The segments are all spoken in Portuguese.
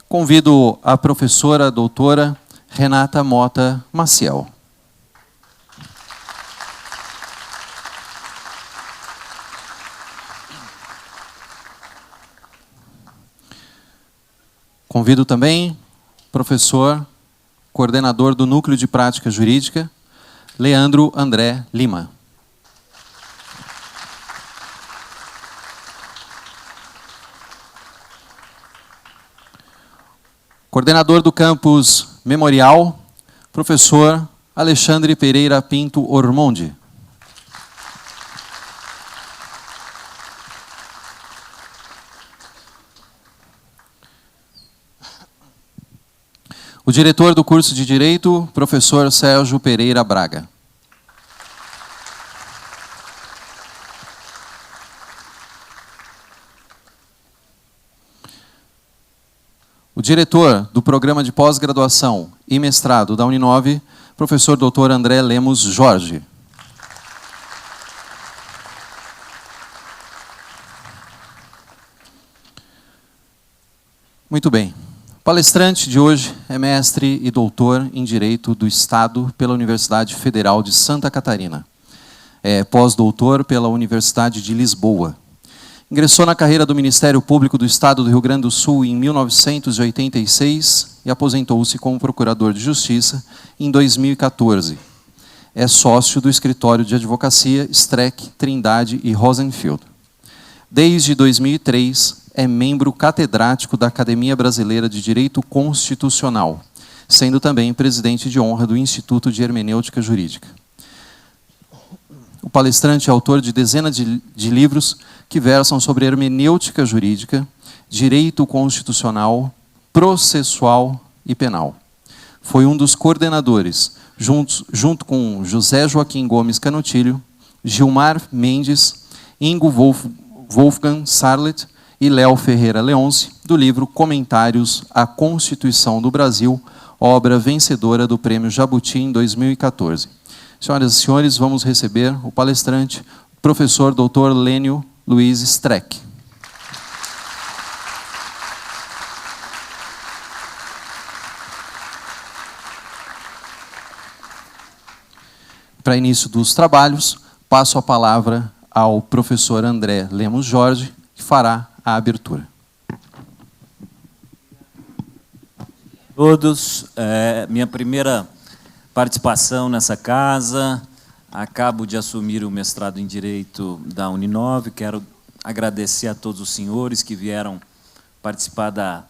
Convido a professora doutora Renata Mota Maciel. Convido também o professor, coordenador do Núcleo de Prática Jurídica, Leandro André Lima. Coordenador do Campus Memorial, professor Alexandre Pereira Pinto Ormonde. O diretor do curso de Direito, professor Sérgio Pereira Braga. O diretor do programa de pós-graduação e mestrado da Uninove, professor Dr. André Lemos Jorge. Muito bem. O palestrante de hoje é mestre e doutor em Direito do Estado pela Universidade Federal de Santa Catarina. É pós-doutor pela Universidade de Lisboa. Ingressou na carreira do Ministério Público do Estado do Rio Grande do Sul em 1986 e aposentou-se como procurador de Justiça em 2014. É sócio do escritório de advocacia Streck, Trindade e Rosenfield. Desde 2003, é membro catedrático da Academia Brasileira de Direito Constitucional, sendo também presidente de honra do Instituto de Hermenêutica Jurídica. O palestrante é autor de dezenas de livros que versam sobre hermenêutica jurídica, direito constitucional, processual e penal. Foi um dos coordenadores, junto com José Joaquim Gomes Canutilho, Gilmar Mendes, Ingo Wolfgang Sarlet e Léo Ferreira Leonce, do livro Comentários à Constituição do Brasil, obra vencedora do Prêmio Jabuti em 2014. Senhoras e senhores, vamos receber o palestrante, professor Dr. Lênio Luiz Streck. Para início dos trabalhos, passo a palavra ao professor André Lemos Jorge, que fará a abertura. Todos, minha primeira participação nessa casa. Acabo de assumir o mestrado em Direito da Uninove. Quero agradecer a todos os senhores que vieram participar da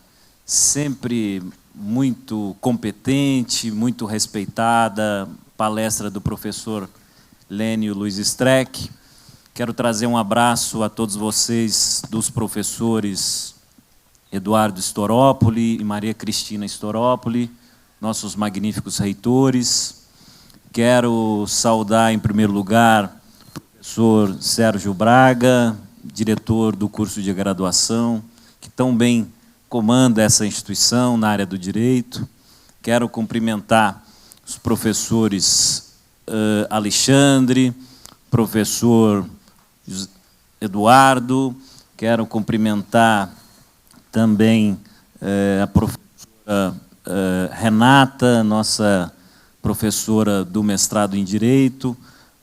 sempre muito competente, muito respeitada palestra do professor Lênio Luiz Streck. Quero trazer um abraço a todos vocês, dos professores Eduardo Storópoli e Maria Cristina Storópoli, nossos magníficos reitores. Quero saudar, em primeiro lugar, o professor Sérgio Braga, diretor do curso de graduação, que tão bem comanda essa instituição na área do direito. Quero cumprimentar os professores Alexandre, professor Eduardo. Quero cumprimentar também a professora Renata, nossa professora do mestrado em Direito,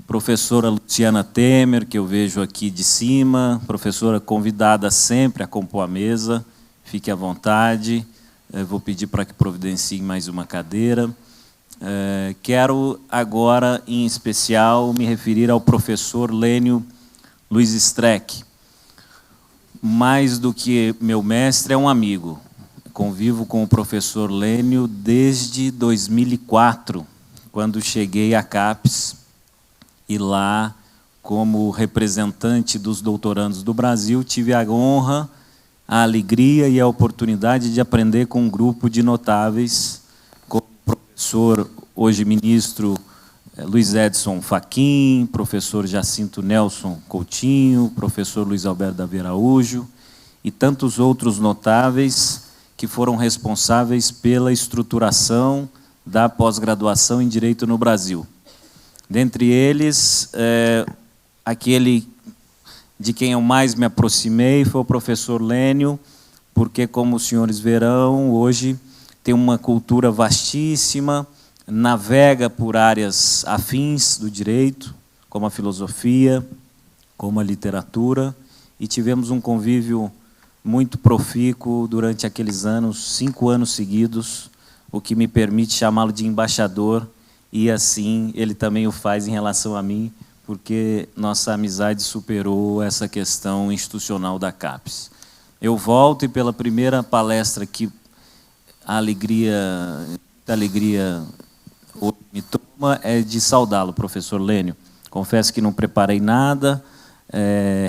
professora Luciana Temer, que eu vejo aqui de cima, professora convidada sempre a compor a mesa, fique à vontade, vou pedir para que providenciem mais uma cadeira. Quero agora, em especial, me referir ao professor Lênio Luiz Streck. Mais do que meu mestre, é um amigo. Convivo com o professor Lênio desde 2004, quando cheguei à CAPES, e lá, como representante dos doutorandos do Brasil, tive a honra, a alegria e a oportunidade de aprender com um grupo de notáveis, como o professor, hoje ministro, Luiz Edson Fachin, professor Jacinto Nelson Coutinho, professor Luiz Alberto Davi Araújo, e tantos outros notáveis que foram responsáveis pela estruturação da pós-graduação em Direito no Brasil. Dentre eles, aquele de quem eu mais me aproximei foi o professor Lênio, porque, como os senhores verão, hoje tem uma cultura vastíssima, navega por áreas afins do direito, como a filosofia, como a literatura, e tivemos um convívio muito profícuo durante aqueles anos, 5 anos seguidos, o que me permite chamá-lo de embaixador, e assim ele também o faz em relação a mim, porque nossa amizade superou essa questão institucional da CAPES. Eu volto e pela primeira palestra que a alegria me toma é de saudá-lo, professor Lênio. Confesso que não preparei nada,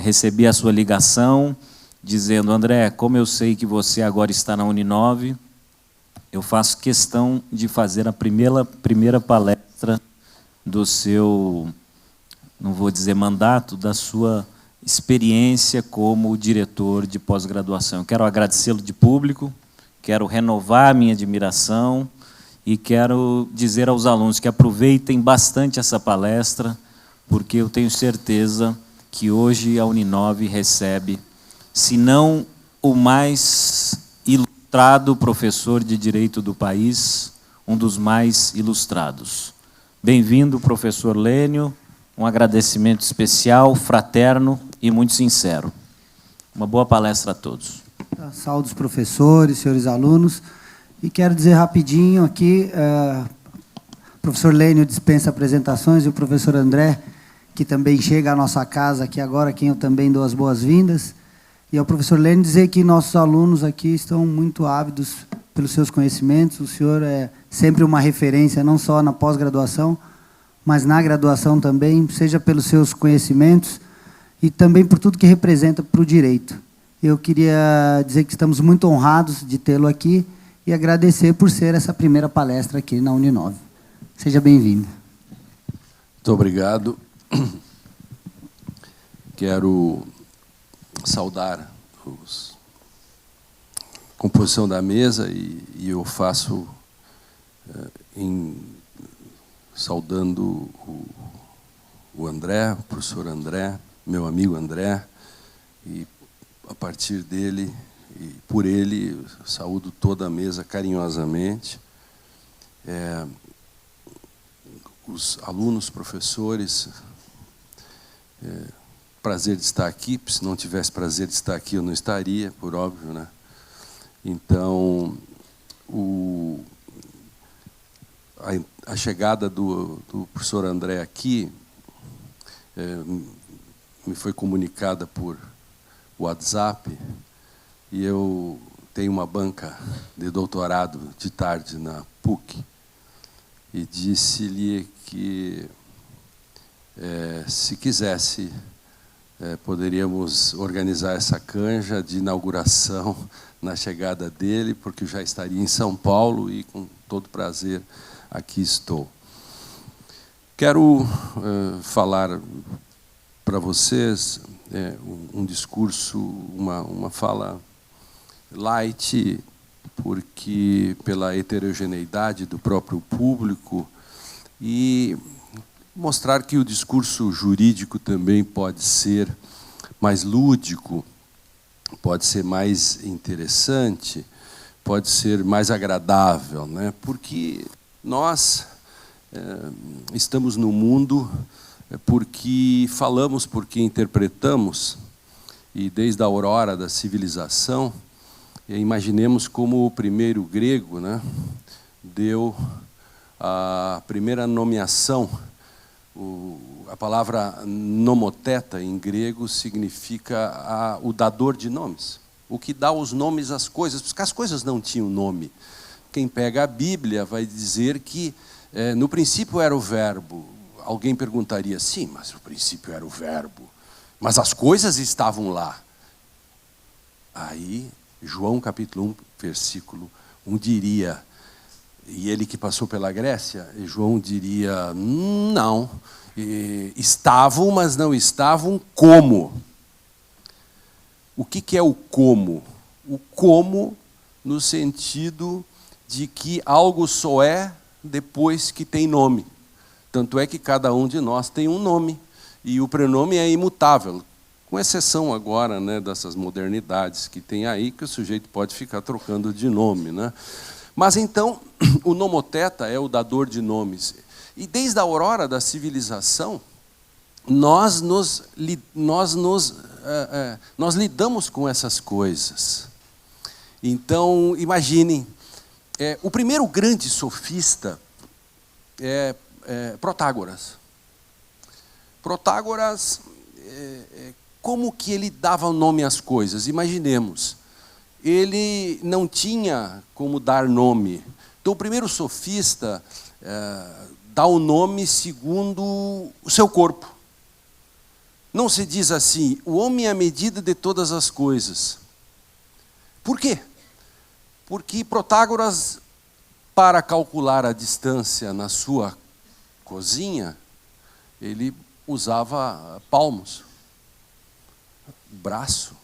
recebi a sua ligação, dizendo: André, como eu sei que você agora está na Uninove, eu faço questão de fazer a primeira palestra do seu, não vou dizer mandato, da sua experiência como diretor de pós-graduação. Quero agradecê-lo de público, quero renovar a minha admiração e quero dizer aos alunos que aproveitem bastante essa palestra, porque eu tenho certeza que hoje a Uninove recebe, se não o mais ilustrado professor de Direito do país, um dos mais ilustrados. Bem-vindo, professor Lênio, um agradecimento especial, fraterno e muito sincero. Uma boa palestra a todos. Saúde os professores, senhores alunos, e quero dizer rapidinho aqui, o professor Lênio dispensa apresentações, e o professor André, que também chega à nossa casa aqui agora, a quem eu também dou as boas-vindas, e ao professor Lênio dizer que nossos alunos aqui estão muito ávidos pelos seus conhecimentos. O senhor é sempre uma referência, não só na pós-graduação, mas na graduação também, seja pelos seus conhecimentos e também por tudo que representa para o direito. Eu queria dizer que estamos muito honrados de tê-lo aqui e agradecer por ser essa primeira palestra aqui na Uninove. Seja bem-vindo. Muito obrigado. Quero saudar a composição da mesa e eu faço saudando o André, o professor André, meu amigo André, e a partir dele e por ele saúdo toda a mesa carinhosamente. Os alunos, professores, prazer de estar aqui, se não tivesse prazer de estar aqui eu não estaria, por óbvio, né? Então, a chegada do professor André aqui me foi comunicada por WhatsApp, e eu tenho uma banca de doutorado de tarde na PUC, e disse-lhe que, se quisesse, poderíamos organizar essa canja de inauguração na chegada dele, porque eu já estaria em São Paulo e, com todo prazer, aqui estou. Quero falar para vocês um discurso, uma fala light, porque pela heterogeneidade do próprio público, e mostrar que o discurso jurídico também pode ser mais lúdico, pode ser mais interessante, pode ser mais agradável, né? Porque nós estamos no mundo porque falamos, porque interpretamos, e desde a aurora da civilização, imaginemos como o primeiro grego, né, deu a primeira nomeação. A palavra nomoteta, em grego, significa o dador de nomes, o que dá os nomes às coisas, porque as coisas não tinham nome. Quem pega a Bíblia vai dizer que no princípio era o verbo. Alguém perguntaria: sim, mas no princípio era o verbo, mas as coisas estavam lá. Aí, João capítulo 1, versículo 1 diria, e ele que passou pela Grécia, João diria: não, estavam, mas não estavam como. O que é o como? O como no sentido de que algo só é depois que tem nome. Tanto é que cada um de nós tem um nome, e o prenome é imutável. com exceção agora, né, dessas modernidades que tem aí, que o sujeito pode ficar trocando de nome, né? Mas então, o nomoteta é o dador de nomes. E desde a aurora da civilização, nós lidamos com essas coisas. Então, imaginem, o primeiro grande sofista é Protágoras. Protágoras, como que ele dava nome às coisas? Imaginemos, ele não tinha como dar nome. Então, o primeiro sofista dá o nome segundo o seu corpo. Não se diz assim, o homem é a medida de todas as coisas. Por quê? Porque Protágoras, para calcular a distância na sua cozinha, ele usava palmos, braço.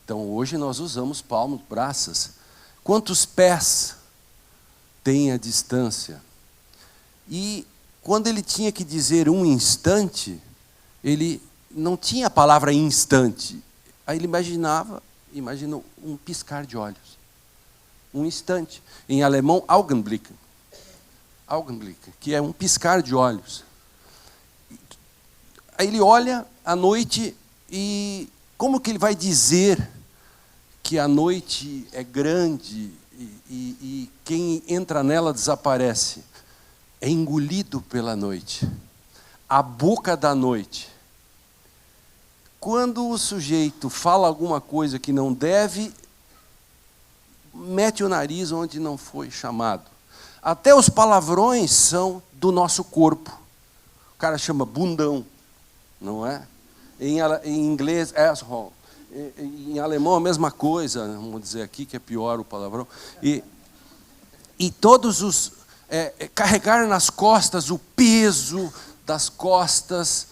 Então, hoje nós usamos palmos, braças. Quantos pés tem a distância? E quando ele tinha que dizer um instante, ele não tinha a palavra instante. Aí ele imaginou um piscar de olhos. Um instante. Em alemão, Augenblick. Augenblick, que é um piscar de olhos. Aí ele olha à noite e como que ele vai dizer que a noite é grande e quem entra nela desaparece? É engolido pela noite. A boca da noite. Quando o sujeito fala alguma coisa que não deve, mete o nariz onde não foi chamado. Até os palavrões são do nosso corpo. O cara chama bundão, não é? Em inglês, asshole. Em alemão, a mesma coisa. Vamos dizer aqui que é pior o palavrão. E todos os... carregar nas costas o peso das costas,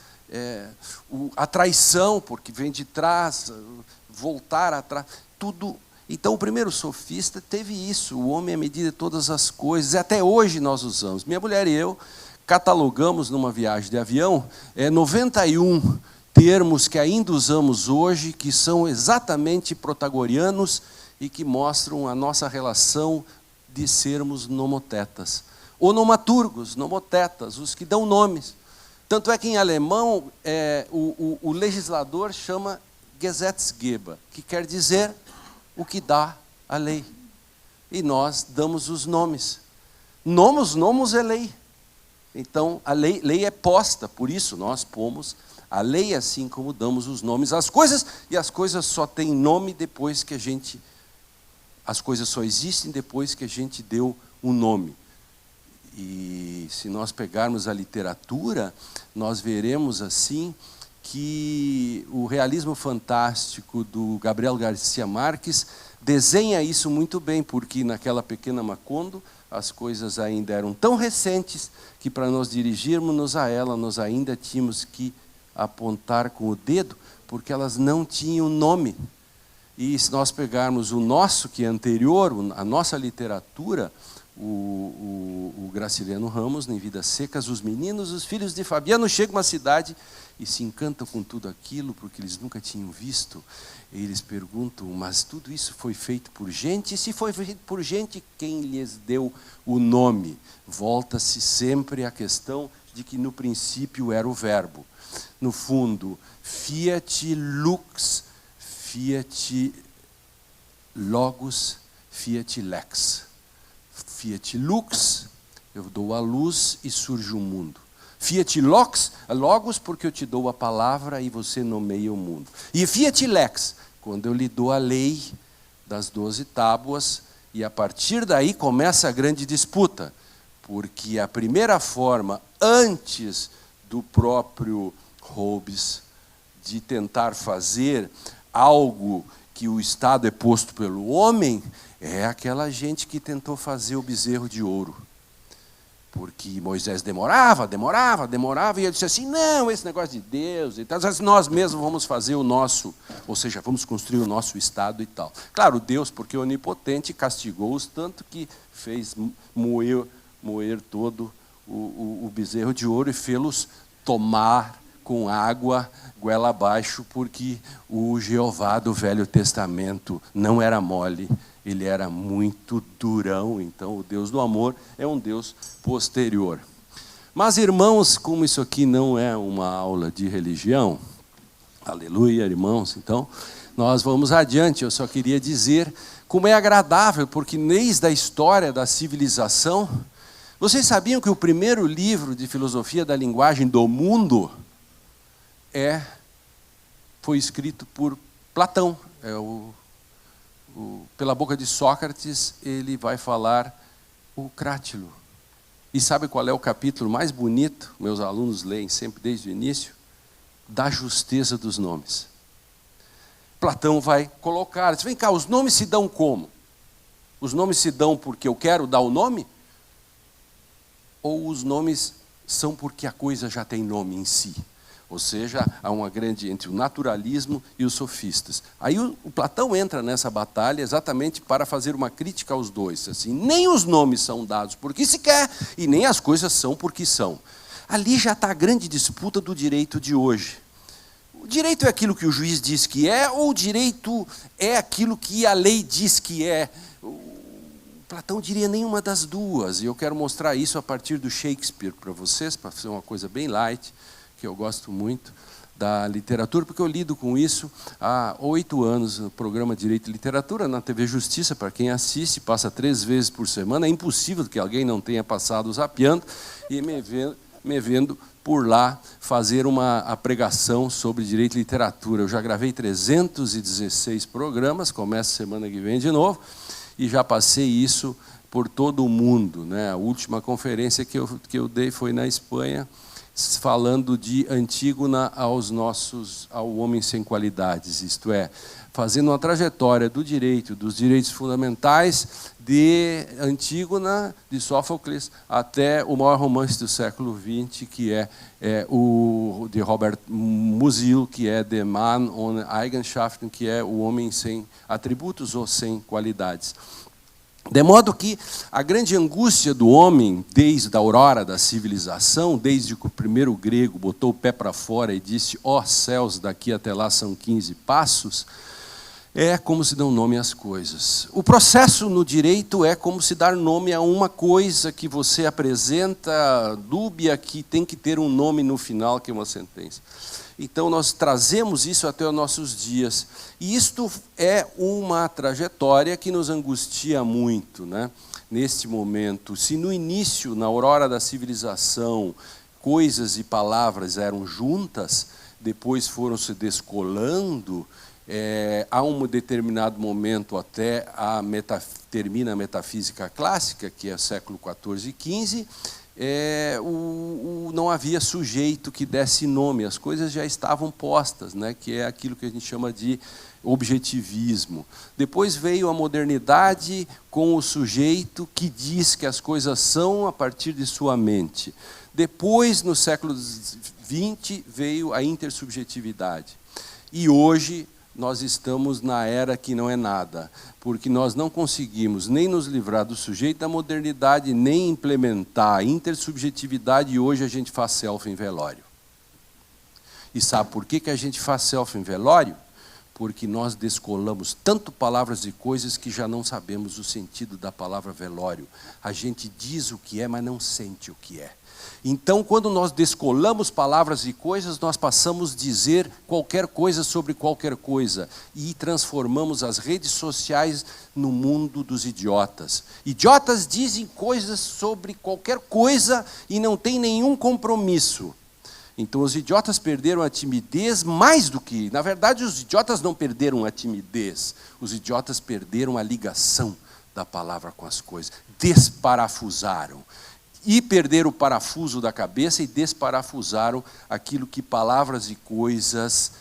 a traição, porque vem de trás, voltar atrás, tudo. Então, o primeiro sofista teve isso, o homem à medida de todas as coisas, e até hoje nós usamos. Minha mulher e eu catalogamos numa viagem de avião 91 termos que ainda usamos hoje, que são exatamente protagorianos e que mostram a nossa relação de sermos nomotetas. Onomaturgos, nomotetas, os que dão nomes. Tanto é que em alemão, o legislador chama Gesetzgeber, que quer dizer o que dá a lei. E nós damos os nomes. Nomos é lei. Então, a lei é posta, por isso nós pomos a lei assim como damos os nomes às coisas, e as coisas só têm nome depois que as coisas só existem depois que a gente deu um nome. E se nós pegarmos a literatura, nós veremos assim que o realismo fantástico do Gabriel Garcia Marques desenha isso muito bem, porque naquela pequena Macondo as coisas ainda eram tão recentes que para nós dirigirmos a ela, nós ainda tínhamos que apontar com o dedo, porque elas não tinham nome. E se nós pegarmos o nosso, que é anterior, a nossa literatura, o Graciliano Ramos, em Vidas Secas, os meninos, os filhos de Fabiano, chegam a uma cidade e se encantam com tudo aquilo, porque eles nunca tinham visto. E eles perguntam, mas tudo isso foi feito por gente? E se foi feito por gente, quem lhes deu o nome? Volta-se sempre à questão de que no princípio era o verbo. No fundo, fiat lux, fiat logos, fiat lex. Fiat lux, eu dou a luz e surge o mundo. Fiat logos, porque eu te dou a palavra e você nomeia o mundo. E fiat lex, quando eu lhe dou a lei das 12 tábuas, e a partir daí começa a grande disputa, porque a primeira forma, antes do próprio Hobbes, de tentar fazer algo que o Estado é posto pelo homem, é aquela gente que tentou fazer o bezerro de ouro. Porque Moisés demorava, e ele disse assim, não, esse negócio de Deus, e tal, nós mesmos vamos fazer o nosso, ou seja, vamos construir o nosso Estado e tal. Claro, Deus, porque é onipotente, castigou-os tanto que fez moer todo o bezerro de ouro e fê-los tomar com água goela abaixo, porque o Jeová do Velho Testamento não era mole, ele era muito durão. Então, o Deus do amor é um Deus posterior. Mas, irmãos, como isso aqui não é uma aula de religião, aleluia, irmãos, então, nós vamos adiante. Eu só queria dizer como é agradável, porque desde a história da civilização, vocês sabiam que o primeiro livro de filosofia da linguagem do mundo foi escrito por Platão. Pela boca de Sócrates, ele vai falar o Crátilo. E sabe qual é o capítulo mais bonito? Meus alunos leem sempre desde o início. Da justeza dos nomes. Platão vai colocar, vem cá, os nomes se dão como? Os nomes se dão porque eu quero dar o nome? Ou os nomes são porque a coisa já tem nome em si? Ou seja, há uma grande entre o naturalismo e os sofistas. Aí o Platão entra nessa batalha exatamente para fazer uma crítica aos dois. Assim, nem os nomes são dados porque se quer, e nem as coisas são porque são. Ali já está a grande disputa do direito de hoje. O direito é aquilo que o juiz diz que é, ou o direito é aquilo que a lei diz que é? Platão diria nenhuma das duas, e eu quero mostrar isso a partir do Shakespeare para vocês, para fazer uma coisa bem light, que eu gosto muito da literatura, porque eu lido com isso há 8 anos, no programa Direito e Literatura, na TV Justiça, para quem assiste, passa 3 vezes por semana, é impossível que alguém não tenha passado zapeando, e me vendo por lá fazer a pregação sobre Direito e Literatura. Eu já gravei 316 programas, começa semana que vem de novo, e já passei isso por todo o mundo, né? A última conferência que eu dei foi na Espanha, falando de Antígona ao homem sem qualidades, isto é, fazendo uma trajetória do direito, dos direitos fundamentais, de Antígona, de Sófocles, até o maior romance do século XX, que é o de Robert Musil, que é The Man ohne Eigenschaften, que é o homem sem atributos ou sem qualidades. De modo que a grande angústia do homem, desde a aurora da civilização, desde que o primeiro grego botou o pé para fora e disse, ó céus, daqui até lá são 15 passos, é como se dão nome às coisas. O processo no direito é como se dar nome a uma coisa que você apresenta dúbia, que tem que ter um nome no final, que é uma sentença. Então, nós trazemos isso até os nossos dias. E isto é uma trajetória que nos angustia muito, né? Neste momento. Se no início, na aurora da civilização, coisas e palavras eram juntas, depois foram se descolando, há um determinado momento até termina a metafísica clássica, que é século XIV e XV, não havia sujeito que desse nome, as coisas já estavam postas, né, que é aquilo que a gente chama de objetivismo. Depois veio a modernidade com o sujeito que diz que as coisas são a partir de sua mente. Depois, no século XX, veio a intersubjetividade. E hoje nós estamos na era que não é nada, porque nós não conseguimos nem nos livrar do sujeito da modernidade, nem implementar a intersubjetividade, e hoje a gente faz selfie em velório. E sabe por que a gente faz selfie em velório? Porque nós descolamos tanto palavras e coisas que já não sabemos o sentido da palavra velório. A gente diz o que é, mas não sente o que é. Então, quando nós descolamos palavras e coisas, nós passamos a dizer qualquer coisa sobre qualquer coisa e transformamos as redes sociais no mundo dos idiotas. Idiotas dizem coisas sobre qualquer coisa e não têm nenhum compromisso. Então, os idiotas perderam a timidez mais do que... Na verdade, os idiotas não perderam a timidez, os idiotas perderam a ligação da palavra com as coisas, desparafusaram. E perderam o parafuso da cabeça e desparafusaram aquilo que palavras e coisas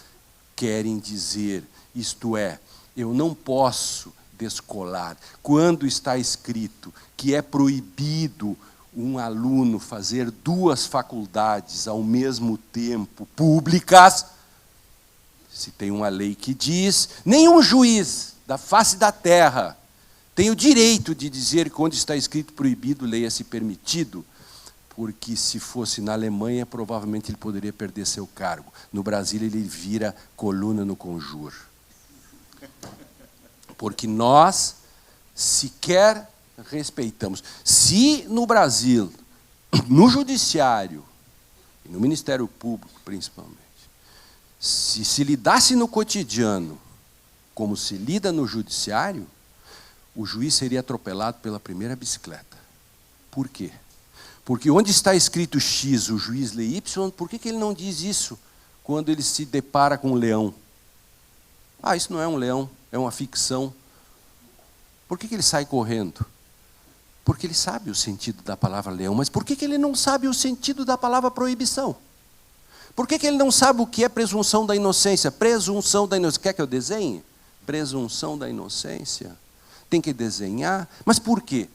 querem dizer. Isto é, eu não posso descolar. Quando está escrito que é proibido um aluno fazer 2 faculdades ao mesmo tempo, públicas, se tem uma lei que diz, nenhum juiz da face da terra tem o direito de dizer que onde está escrito proibido, leia-se permitido, porque se fosse na Alemanha, provavelmente ele poderia perder seu cargo. No Brasil, ele vira coluna no Conjur. Porque nós sequer respeitamos. Se no Brasil, no Judiciário, e no Ministério Público, principalmente, se lidasse no cotidiano como se lida no Judiciário, o juiz seria atropelado pela primeira bicicleta. Por quê? Porque onde está escrito X, o juiz lê Y, por que ele não diz isso quando ele se depara com um leão? Ah, isso não é um leão, é uma ficção. Por que ele sai correndo? Porque ele sabe o sentido da palavra leão, mas por que ele não sabe o sentido da palavra proibição? Por que ele não sabe o que é presunção da inocência? Presunção da inocência. Quer que eu desenhe? Presunção da inocência. Tem que desenhar. Mas por quê?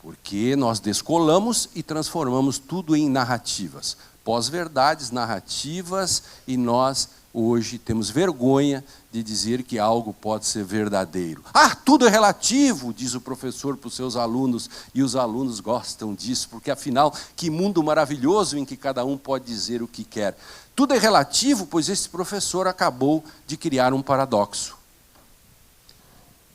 Porque nós descolamos e transformamos tudo em narrativas. Pós-verdades, narrativas, e nós hoje temos vergonha de dizer que algo pode ser verdadeiro. Ah, tudo é relativo, diz o professor para os seus alunos, e os alunos gostam disso, porque afinal, que mundo maravilhoso em que cada um pode dizer o que quer. Tudo é relativo, pois esse professor acabou de criar um paradoxo.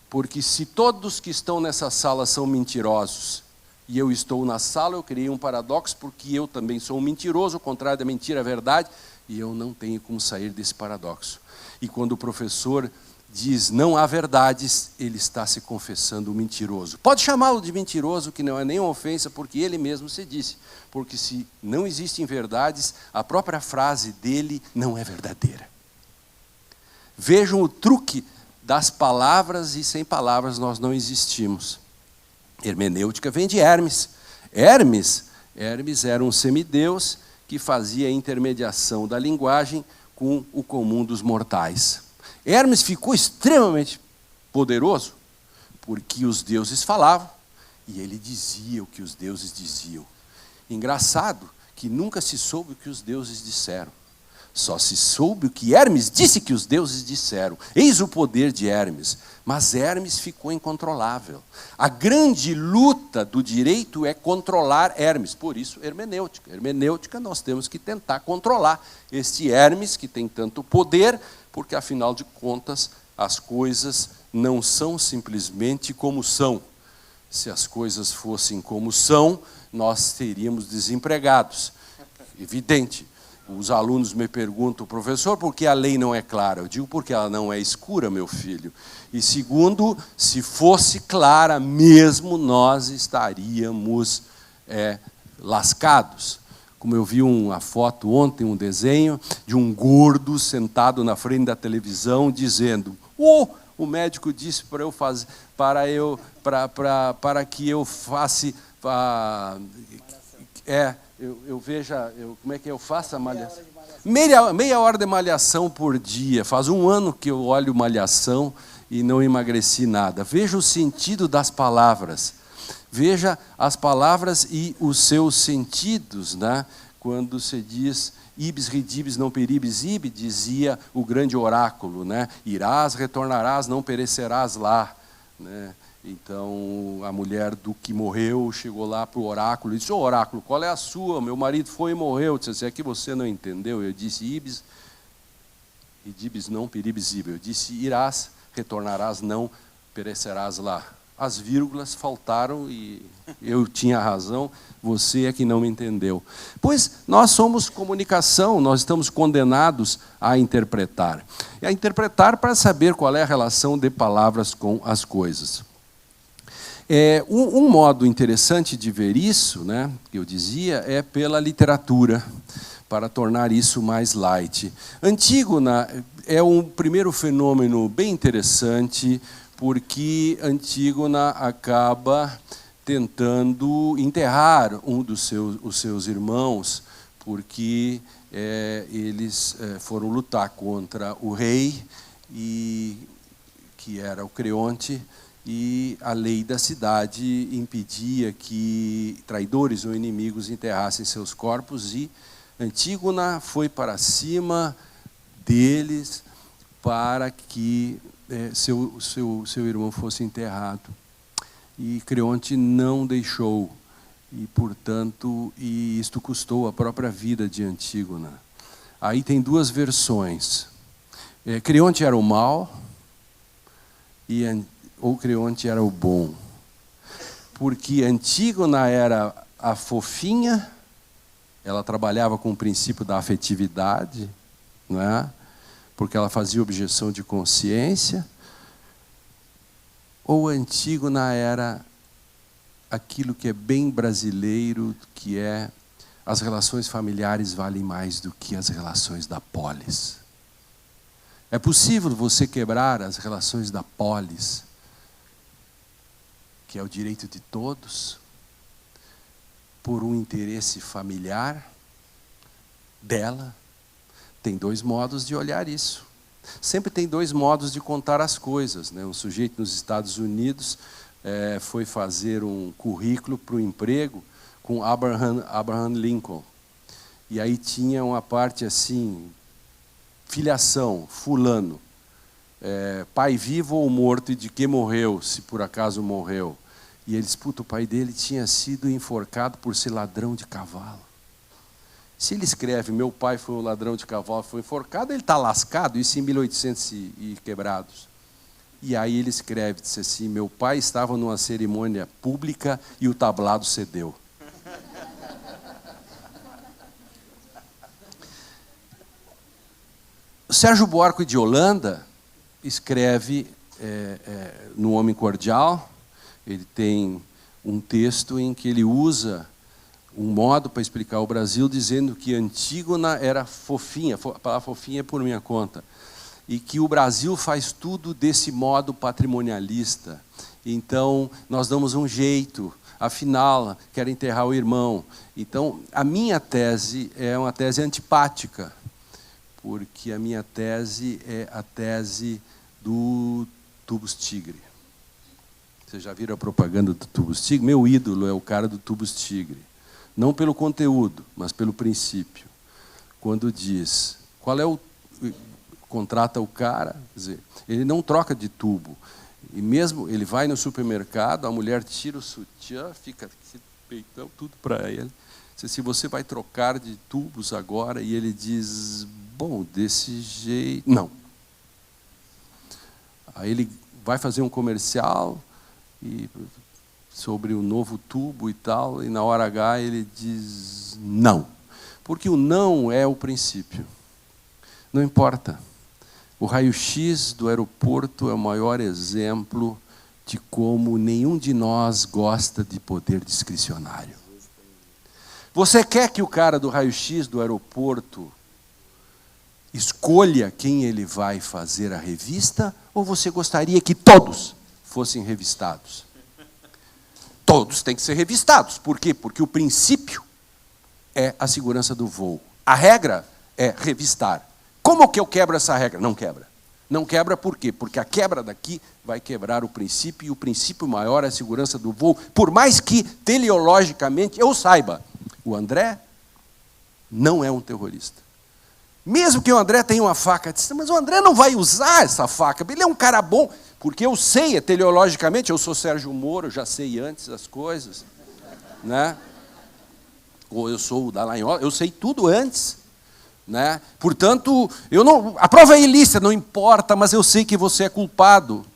Porque se todos que estão nessa sala são mentirosos, e eu estou na sala, eu criei um paradoxo, porque eu também sou um mentiroso, o contrário da mentira é verdade, e eu não tenho como sair desse paradoxo. E quando o professor diz não há verdades, ele está se confessando mentiroso. Pode chamá-lo de mentiroso, que não é nenhuma ofensa, porque ele mesmo se disse. Porque se não existem verdades, a própria frase dele não é verdadeira. Vejam o truque das palavras, e sem palavras nós não existimos. Hermenêutica vem de Hermes. Hermes era um semideus que fazia a intermediação da linguagem com o comum dos mortais. Hermes ficou extremamente poderoso porque os deuses falavam e ele dizia o que os deuses diziam. Engraçado que nunca se soube o que os deuses disseram. Só se soube o que Hermes disse que os deuses disseram. Eis o poder de Hermes. Mas Hermes ficou incontrolável. A grande luta do direito é controlar Hermes. Por isso, hermenêutica. Hermenêutica, nós temos que tentar controlar este Hermes, que tem tanto poder, porque, afinal de contas, as coisas não são simplesmente como são. Se as coisas fossem como são, nós teríamos desempregados. Evidente. Os alunos me perguntam, professor, por que a lei não é clara? Eu digo, porque ela não é escura, meu filho. E segundo, se fosse clara mesmo, nós estaríamos lascados. Como eu vi uma foto ontem, um desenho, de um gordo sentado na frente da televisão, dizendo, o médico disse para eu fazer, para que eu faça... como é que eu faço a malhação? Meia hora de malhação por dia. Faz um ano que eu olho malhação e não emagreci nada. Veja o sentido das palavras. Veja as palavras e os seus sentidos, né? Quando se diz ibis ridibis não peribis ibi, dizia o grande oráculo, né? Irás, retornarás, não perecerás lá, né? Então, a mulher do que morreu chegou lá para o oráculo e disse, oráculo, qual é a sua? Meu marido foi e morreu. Eu disse assim, é que você não entendeu. Eu disse, ibis, ridibis não peribis ibi. Eu disse, irás, retornarás, não perecerás lá. As vírgulas faltaram e eu tinha razão, você é que não me entendeu. Pois nós somos comunicação, nós estamos condenados a interpretar. E a interpretar para saber qual é a relação de palavras com as coisas. Um modo interessante de ver isso, né, que eu dizia, é pela literatura, para tornar isso mais light. Antígona é um primeiro fenômeno bem interessante, porque Antígona acaba tentando enterrar um dos seus irmãos, porque eles foram lutar contra o rei, que era o Creonte, e a lei da cidade impedia que traidores ou inimigos enterrassem seus corpos, e Antígona foi para cima deles para que seu irmão fosse enterrado. E Creonte não deixou. e, portanto, isto custou a própria vida de Antígona. Aí tem duas versões. Creonte era o mal ou Creonte era o bom. Porque Antígona era a fofinha, ela trabalhava com o princípio da afetividade, não é? Porque ela fazia objeção de consciência. Ou Antígona era aquilo que é bem brasileiro, que é as relações familiares valem mais do que as relações da polis. É possível você quebrar as relações da polis, que é o direito de todos, por um interesse familiar dela? Tem dois modos de olhar isso. Sempre tem dois modos de contar as coisas, né? Um sujeito nos Estados Unidos foi fazer um currículo para o emprego com Abraham Lincoln. E aí tinha uma parte assim, filiação, fulano, pai vivo ou morto e de que morreu, se por acaso morreu. E eles, puta, o pai dele tinha sido enforcado por ser ladrão de cavalo. Se ele escreve, meu pai foi um ladrão de cavalo, foi enforcado, ele está lascado, isso em 1800 e quebrados. E aí ele escreve, disse assim, meu pai estava numa cerimônia pública e o tablado cedeu. Sérgio Buarque de Holanda escreve no Homem Cordial, ele tem um texto em que ele usa um modo para explicar o Brasil, dizendo que Antígona era fofinha, a palavra fofinha é por minha conta, e que o Brasil faz tudo desse modo patrimonialista. Então, nós damos um jeito, afinal, quero enterrar o irmão. Então, a minha tese é uma tese antipática, porque a minha tese é a tese do Tubos Tigre. Vocês já viram a propaganda do Tubos Tigre? Meu ídolo é o cara do Tubos Tigre. Não pelo conteúdo, mas pelo princípio. Quando diz, contrata o cara, quer dizer, ele não troca de tubo. E mesmo ele vai no supermercado, a mulher tira o sutiã, fica peitão, tudo para ele. Se você vai trocar de tubos agora, e ele diz, bom, desse jeito, não. Aí ele vai fazer um comercial sobre o novo tubo e tal, e na hora H ele diz não. Porque o não é o princípio. Não importa. O raio-x do aeroporto é o maior exemplo de como nenhum de nós gosta de poder discricionário. Você quer que o cara do raio-x do aeroporto escolha quem ele vai fazer a revista, ou você gostaria que todos fossem revistados? Todos têm que ser revistados. Por quê? Porque o princípio é a segurança do voo. A regra é revistar. Como que eu quebro essa regra? Não quebra. Não quebra por quê? Porque a quebra daqui vai quebrar o princípio, e o princípio maior é a segurança do voo. Por mais que, teleologicamente, eu saiba, o André não é um terrorista. Mesmo que o André tenha uma faca, mas o André não vai usar essa faca, ele é um cara bom, porque eu sei, teleologicamente, eu sou Sérgio Moro, eu já sei antes as coisas, né? Ou eu sou o Dallagnol, eu sei tudo antes, né? Portanto, a prova é ilícita, não importa, mas eu sei que você é culpado.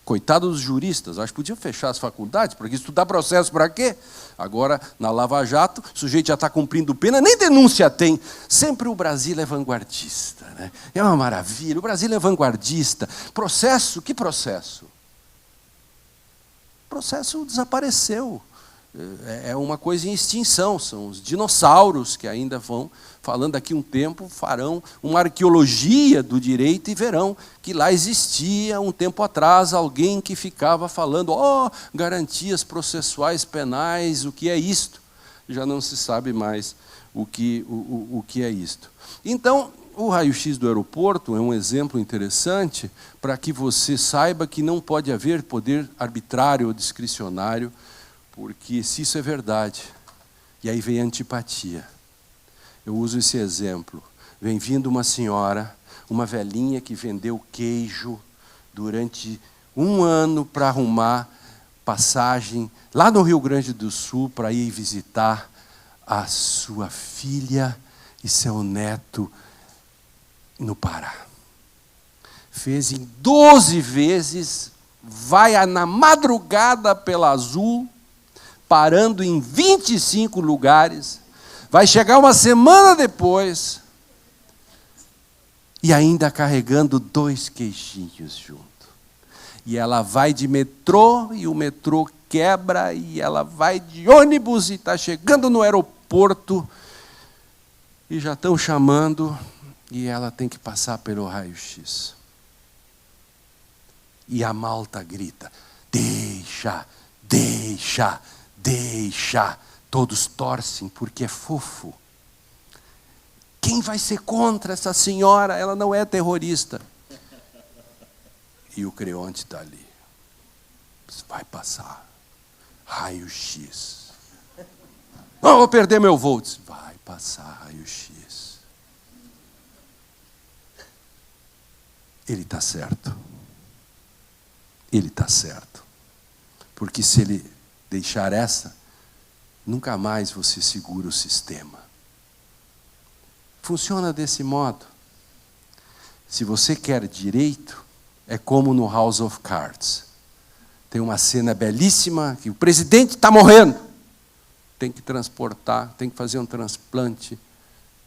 Coitado dos juristas, acho que podiam fechar as faculdades, porque estudar processo para quê? Agora, na Lava Jato, o sujeito já está cumprindo pena, nem denúncia tem. Sempre o Brasil é vanguardista, né? É uma maravilha, o Brasil é vanguardista. Processo, que processo? O processo desapareceu. É uma coisa em extinção, são os dinossauros que ainda vão, falando daqui um tempo, farão uma arqueologia do direito e verão que lá existia um tempo atrás alguém que ficava falando, garantias processuais penais, o que é isto? Já não se sabe mais o que é isto. Então, o raio-x do aeroporto é um exemplo interessante para que você saiba que não pode haver poder arbitrário ou discricionário, porque se isso é verdade, e aí vem a antipatia. Eu uso esse exemplo. Vem vindo uma senhora, uma velhinha que vendeu queijo durante 1 ano para arrumar passagem lá no Rio Grande do Sul para ir visitar a sua filha e seu neto no Pará. Fez em 12 vezes, vai na madrugada pela Azul, parando em 25 lugares, vai chegar uma semana depois e ainda carregando 2 queijinhos junto. E ela vai de metrô, e o metrô quebra, e ela vai de ônibus, e está chegando no aeroporto, e já estão chamando, e ela tem que passar pelo raio-x. E a malta grita, deixa, deixa, deixa. Todos torcem, porque é fofo. Quem vai ser contra essa senhora? Ela não é terrorista. E o Creonte está ali. Vai passar. Raio-x. Não, vou perder meu voo. Vai passar raio-x. Ele está certo. Ele está certo. Porque se ele deixar essa, nunca mais você segura o sistema. Funciona desse modo. Se você quer direito, é como no House of Cards. Tem uma cena belíssima que o presidente está morrendo. Tem que transportar, tem que fazer um transplante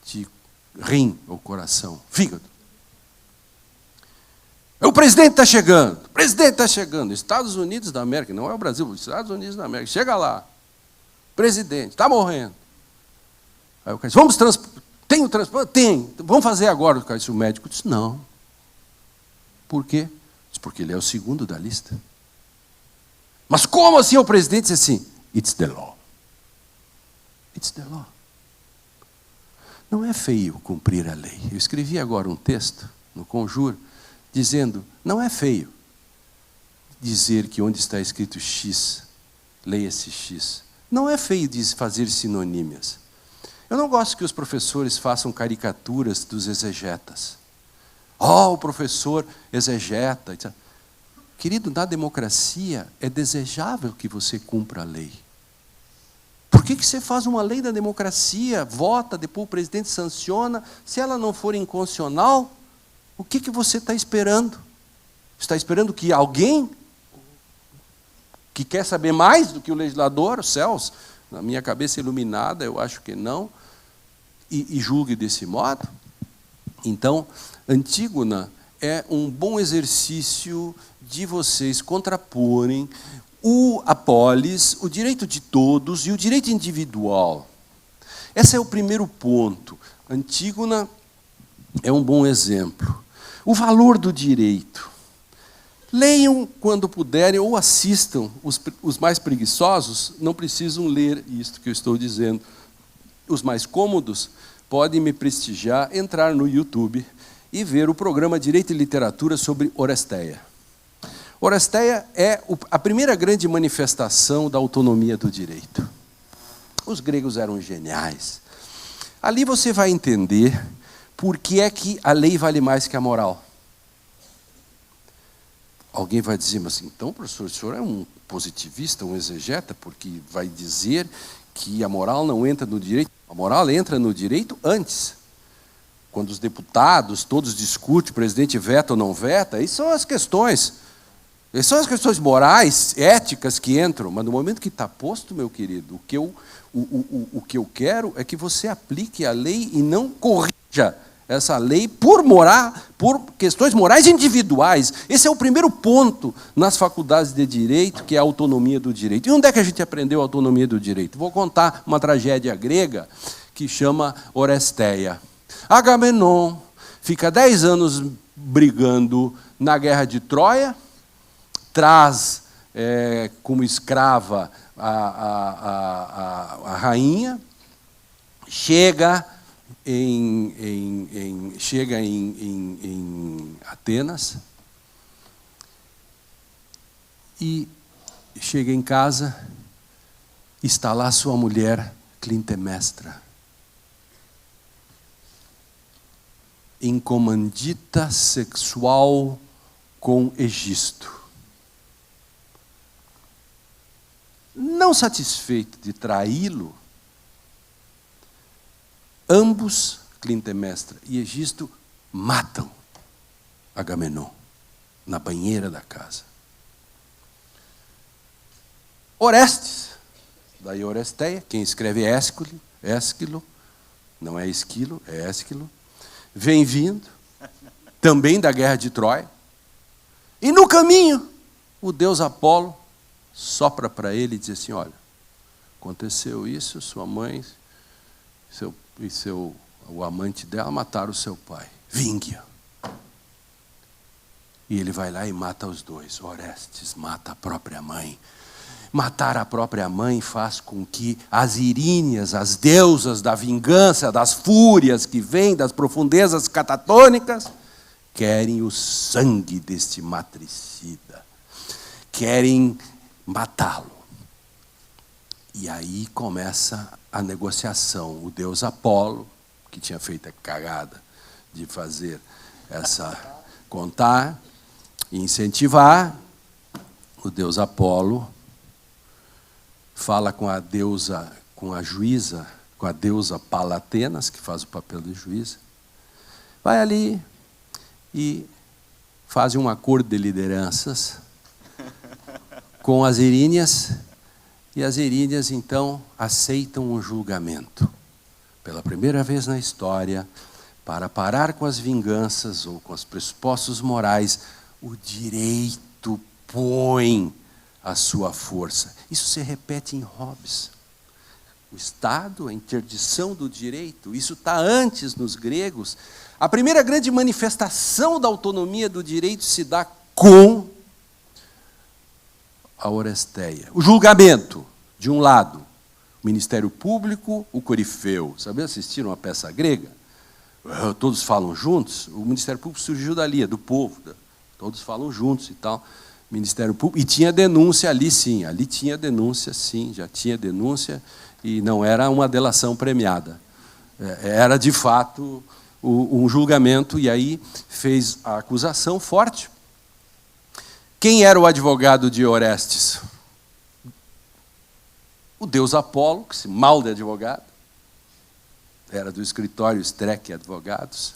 de rim ou coração, fígado. O presidente está chegando, o presidente está chegando. Estados Unidos da América, não é o Brasil, os Estados Unidos da América. Chega lá, presidente, está morrendo. Aí o cara diz, vamos transplantar. Tem o transplante? Tem. Vamos fazer agora. O médico disse, não. Por quê? Disse, porque ele é o segundo da lista. Mas como assim o presidente disse assim? It's the law. It's the law. Não é feio cumprir a lei. Eu escrevi agora um texto no Conjuro, dizendo, não é feio dizer que onde está escrito X, leia-se X. Não é feio de fazer sinonímias. Eu não gosto que os professores façam caricaturas dos exegetas. O professor exegeta. Querido, na democracia é desejável que você cumpra a lei. Por que você faz uma lei da democracia, vota, depois o presidente sanciona, se ela não for inconstitucional, o que você está esperando? Está esperando que alguém que quer saber mais do que o legislador, os céus, na minha cabeça iluminada, eu acho que não, e julgue desse modo? Então, Antígona é um bom exercício de vocês contraporem a polis, o direito de todos e o direito individual. Esse é o primeiro ponto. Antígona é um bom exemplo. O valor do direito. Leiam quando puderem ou assistam. Os mais preguiçosos não precisam ler isto que eu estou dizendo. Os mais cômodos podem me prestigiar, entrar no YouTube e ver o programa Direito e Literatura sobre Oresteia. Oresteia é a primeira grande manifestação da autonomia do direito. Os gregos eram geniais. Ali você vai entender por que é que a lei vale mais que a moral. Alguém vai dizer, mas então, professor, o senhor é um positivista, um exegeta, porque vai dizer que a moral não entra no direito. A moral entra no direito antes. Quando os deputados todos discutem, o presidente veta ou não veta, aí são as questões. Essas são as questões morais, éticas que entram. Mas no momento que está posto, meu querido, o que eu quero é que você aplique a lei e não corrija essa lei por questões morais individuais. Esse é o primeiro ponto nas faculdades de direito, que é a autonomia do direito. E onde é que a gente aprendeu a autonomia do direito? Vou contar uma tragédia grega que chama Oresteia. Agamenon fica 10 anos brigando na guerra de Troia, traz como escrava a rainha, chega em Atenas e chega em casa, está lá sua mulher Clitemnestra, em comandita sexual com Egisto. não satisfeito de traí-lo, ambos, Clitemnestra e Egisto, matam Agamenon na banheira da casa. Orestes, daí Oresteia, quem escreve é Ésquilo, não é Esquilo, é Ésquilo, vem vindo, também da guerra de Troia, e no caminho, o deus Apolo sopra para ele e diz assim: olha, aconteceu isso, sua mãe o amante dela mataram o seu pai, vingue-o. E ele vai lá e mata os dois. Orestes mata a própria mãe. Matar a própria mãe faz com que as Iríneas, as deusas da vingança, das fúrias que vêm das profundezas catatônicas, querem o sangue deste matricida, querem matá-lo. E aí começa a negociação. O deus Apolo, que tinha feito a cagada de fazer contar e incentivar, o deus Apolo fala com a deusa, com a deusa Palatenas, que faz o papel de juíza, vai ali e faz um acordo de lideranças com as Iríneas, e as Iríneas, então, aceitam um julgamento. Pela primeira vez na história, para parar com as vinganças ou com os pressupostos morais, o direito põe a sua força. Isso se repete em Hobbes. O Estado, a interdição do direito, isso está antes nos gregos. A primeira grande manifestação da autonomia do direito se dá com a Oresteia. O julgamento, de um lado, o Ministério Público, o Corifeu. Sabe, assistiram uma peça grega? Todos falam juntos. O Ministério Público surgiu dali, do povo. Todos falam juntos e tal. Ministério Público. E tinha denúncia ali, sim. Ali tinha denúncia, sim. Já tinha denúncia. E não era uma delação premiada. Era, de fato, um julgamento. E aí fez a acusação forte. Quem era o advogado de Orestes? O deus Apolo, que se mal de advogado. Era do escritório Streck Advogados.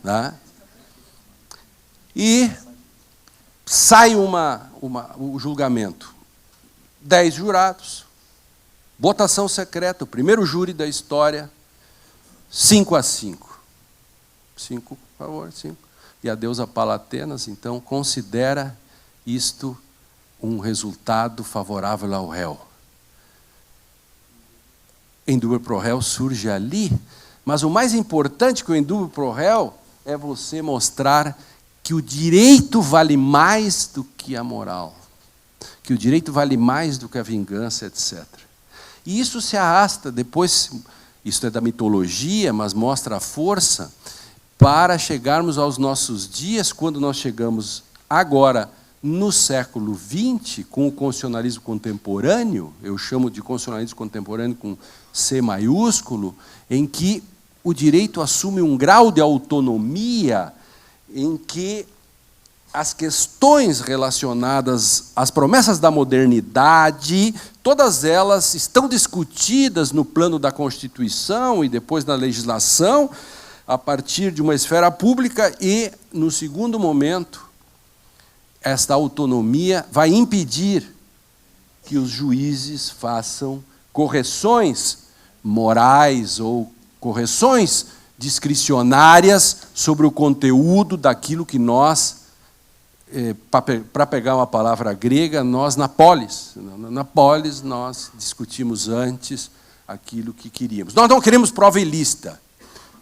Né? E sai o julgamento. 10 jurados. Votação secreta, o primeiro júri da história. 5-5. 5, por favor, 5. E a deusa Palatenas, então, considera isto um resultado favorável ao réu. Indubio pro réu surge ali, mas o mais importante que o indubio pro réu é você mostrar que o direito vale mais do que a moral, que o direito vale mais do que a vingança, etc. E isso se arrasta depois, isso é da mitologia, mas mostra a força para chegarmos aos nossos dias, quando nós chegamos agora no século XX, com o constitucionalismo contemporâneo, eu chamo de constitucionalismo contemporâneo com C maiúsculo, em que o direito assume um grau de autonomia em que as questões relacionadas às promessas da modernidade, todas elas estão discutidas no plano da Constituição e depois na legislação, a partir de uma esfera pública, e, no segundo momento, esta autonomia vai impedir que os juízes façam correções morais ou correções discricionárias sobre o conteúdo daquilo que nós, para pegar uma palavra grega, nós na polis nós discutimos antes aquilo que queríamos. Nós não queremos prova ilícita,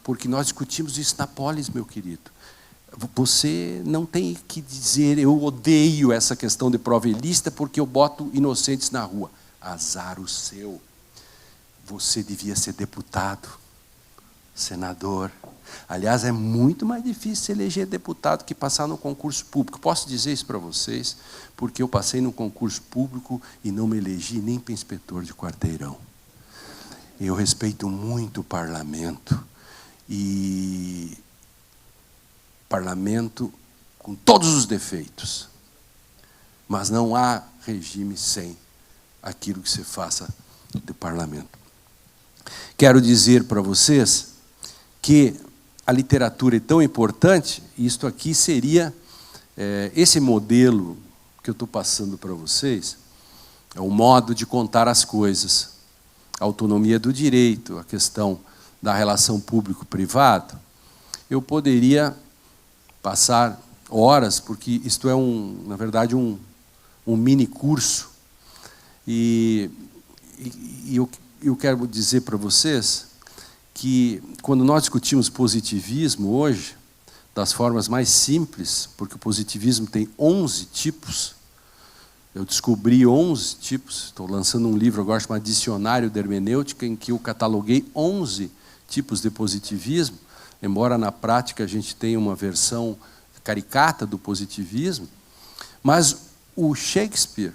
porque nós discutimos isso na polis, meu querido. Você não tem que dizer, eu odeio essa questão de prova ilícita porque eu boto inocentes na rua. Azar o seu. Você devia ser deputado, senador. Aliás, é muito mais difícil se eleger deputado que passar no concurso público. Posso dizer isso para vocês, porque eu passei no concurso público e não me elegi nem para inspetor de quarteirão. Eu respeito muito o parlamento. E parlamento com todos os defeitos, mas não há regime sem aquilo que você faça de parlamento. Quero dizer para vocês que a literatura é tão importante, e isto aqui seria, esse modelo que eu estou passando para vocês, é o modo de contar as coisas, a autonomia do direito, a questão da relação público-privado. Eu poderia passar horas, porque isto é, na verdade, um mini curso, e eu quero dizer para vocês que, quando nós discutimos positivismo hoje, das formas mais simples, porque o positivismo tem 11 tipos, eu descobri 11 tipos, estou lançando um livro agora chamado Dicionário de Hermenêutica, em que eu cataloguei 11 tipos de positivismo, embora na prática a gente tenha uma versão caricata do positivismo, mas o Shakespeare,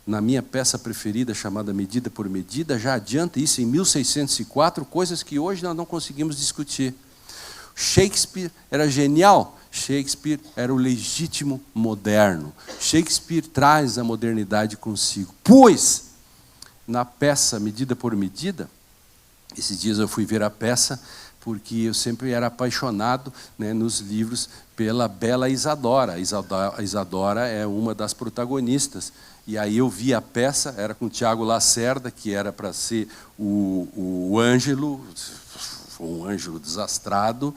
na minha peça preferida, chamada Medida por Medida, já adianta isso em 1604, coisas que hoje nós não conseguimos discutir. Shakespeare era genial, Shakespeare era o legítimo moderno. Shakespeare traz a modernidade consigo, pois, na peça Medida por Medida, esses dias eu fui ver a peça, porque eu sempre era apaixonado, né, nos livros pela bela Isadora. A Isadora é uma das protagonistas. E aí eu vi a peça, era com Tiago Lacerda, que era para ser o Ângelo, um Ângelo desastrado,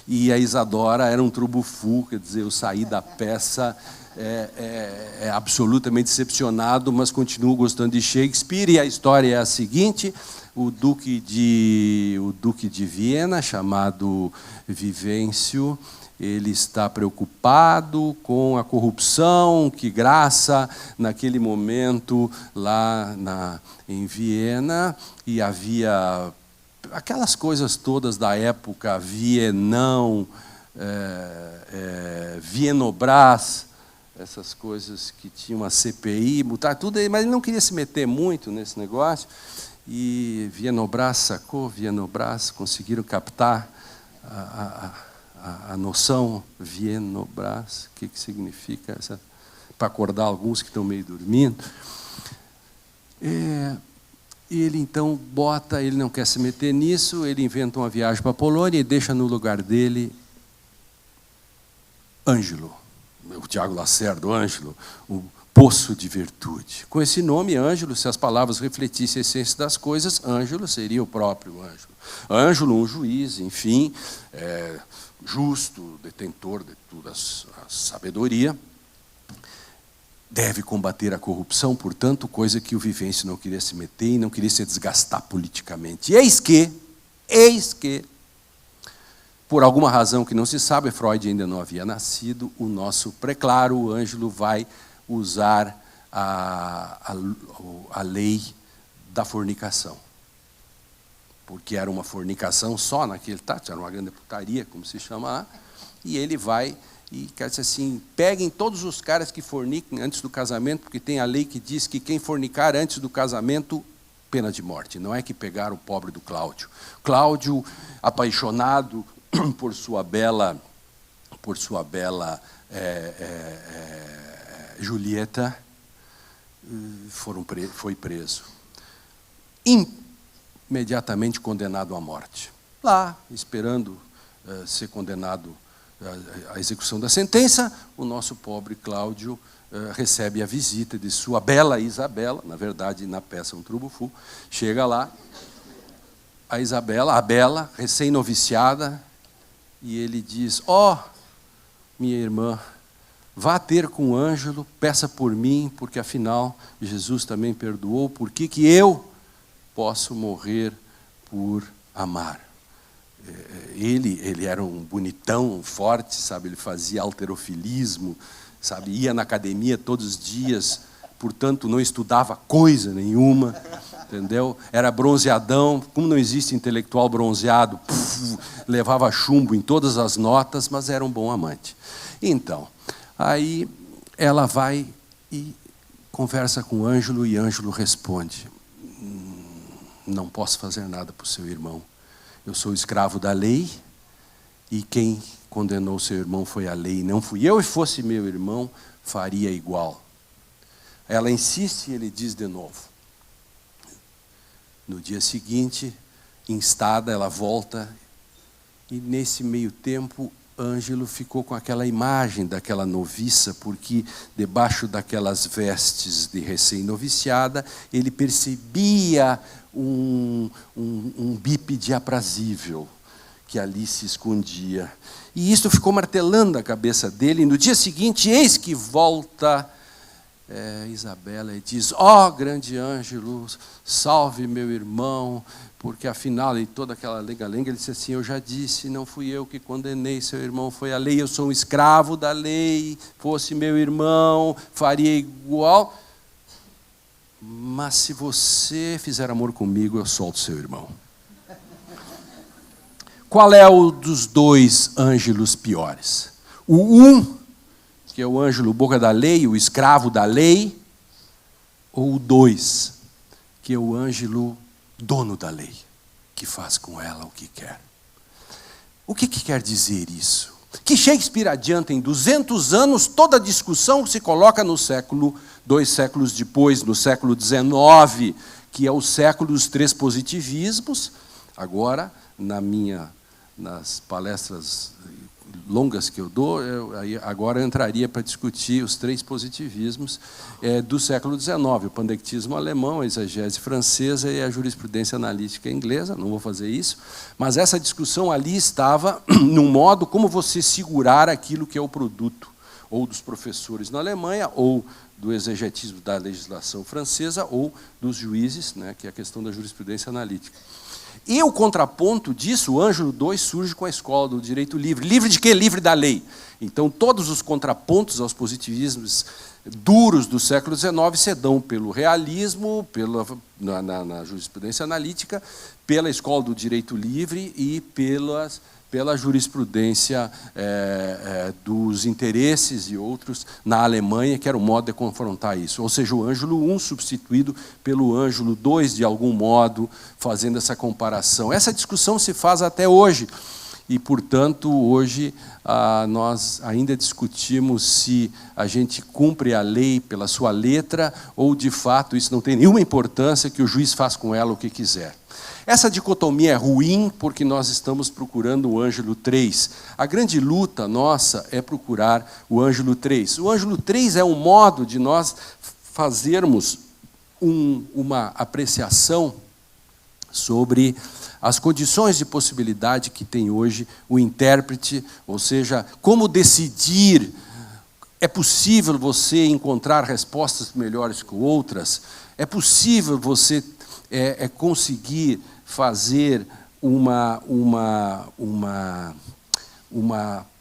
e a Isadora era um trubufu, quer dizer, eu saí da peça absolutamente decepcionado, mas continuo gostando de Shakespeare, e a história é a seguinte: o Duque de Viena, chamado Vivêncio, ele está preocupado com a corrupção que graça naquele momento lá em Viena, e havia aquelas coisas todas da época, Vienão, Vienobras, essas coisas que tinham a CPI, mutar tudo, mas ele não queria se meter muito nesse negócio, e Vienobras sacou, Vienobras conseguiram captar a noção Vienobras, o que significa, para acordar alguns que estão meio dormindo. Ele então ele não quer se meter nisso, ele inventa uma viagem para a Polônia e deixa no lugar dele Ângelo, o Tiago Lacerda, o Ângelo, o Poço de Virtude. Com esse nome, Ângelo, se as palavras refletissem a essência das coisas, Ângelo seria o próprio Ângelo. Ângelo, um juiz, enfim, justo, detentor de toda a sabedoria, deve combater a corrupção, portanto, coisa que o Vivêncio não queria se meter e não queria se desgastar politicamente. E eis que, por alguma razão que não se sabe, Freud ainda não havia nascido, o nosso preclaro, o Ângelo, vai usar a lei da fornicação. Porque era uma fornicação só naquele era uma grande putaria, como se chama lá, e ele vai e quer dizer assim, peguem todos os caras que forniquem antes do casamento, porque tem a lei que diz que quem fornicar antes do casamento, pena de morte. Não é que pegaram o pobre do Cláudio. Cláudio, apaixonado por sua bela Julieta, foi preso. Imediatamente condenado à morte. Lá, esperando ser condenado à execução da sentença, o nosso pobre Cláudio recebe a visita de sua bela Isabela, na verdade, na peça um trubufu, chega lá, a bela, recém-noviciada, e ele diz: minha irmã, vá ter com o Ângelo, peça por mim, porque afinal Jesus também perdoou, por que eu posso morrer por amar? Ele era um bonitão, forte, sabe? Ele fazia halterofilismo, sabe? Ia na academia todos os dias, portanto não estudava coisa nenhuma, entendeu? Era bronzeadão, como não existe intelectual bronzeado, levava chumbo em todas as notas, mas era um bom amante. Então, aí ela vai e conversa com o Ângelo, e Ângelo responde: não posso fazer nada para o seu irmão. Eu sou escravo da lei, e quem condenou seu irmão foi a lei, não fui eu, e fosse meu irmão, faria igual. Ela insiste e ele diz de novo: No dia seguinte, instada, ela volta, e nesse meio tempo, Ângelo ficou com aquela imagem daquela noviça, porque debaixo daquelas vestes de recém-noviciada, ele percebia um bípede aprazível que ali se escondia. E isso ficou martelando a cabeça dele, e no dia seguinte, eis que volta Isabela e diz: ó grande Ângelo, salve meu irmão, porque afinal, em toda aquela lenga-lenga, ele disse assim: eu já disse, não fui eu que condenei seu irmão, foi a lei, eu sou um escravo da lei, fosse meu irmão, faria igual, mas se você fizer amor comigo, eu solto seu irmão. Qual é o dos dois Ângelos piores? O que é o Ângelo boca da lei, o escravo da lei, ou o 2, que é o Ângelo dono da lei, que faz com ela o que quer. O que quer dizer isso? Que Shakespeare adianta em 200 anos toda a discussão que se coloca no século, 2 séculos depois, no século XIX, que é o século dos 3 positivismos. Agora, nas palestras longas que eu dou, agora eu entraria para discutir os 3 positivismos do século XIX, o pandectismo alemão, a exegese francesa e a jurisprudência analítica inglesa. Não vou fazer isso, mas essa discussão ali estava num modo como você segurar aquilo que é o produto, ou dos professores na Alemanha, ou do exegetismo da legislação francesa, ou dos juízes, né, que é a questão da jurisprudência analítica. E o contraponto disso, o Ângelo II, surge com a escola do direito livre. Livre de quê? Livre da lei. Então, todos os contrapontos aos positivismos duros do século XIX se dão pelo realismo, na jurisprudência analítica, pela escola do direito livre e pela jurisprudência dos interesses e outros na Alemanha, que era o modo de confrontar isso. Ou seja, o Ângelo I substituído pelo Ângelo II, de algum modo, fazendo essa comparação. Essa discussão se faz até hoje. E, portanto, hoje nós ainda discutimos se a gente cumpre a lei pela sua letra ou, de fato, isso não tem nenhuma importância, que o juiz faz com ela o que quiser. Essa dicotomia é ruim porque nós estamos procurando o Ângelo III. A grande luta nossa é procurar o Ângelo III. O Ângelo III é um modo de nós fazermos uma apreciação sobre as condições de possibilidade que tem hoje o intérprete, ou seja, como decidir. É possível você encontrar respostas melhores que outras? É possível você conseguir fazer uma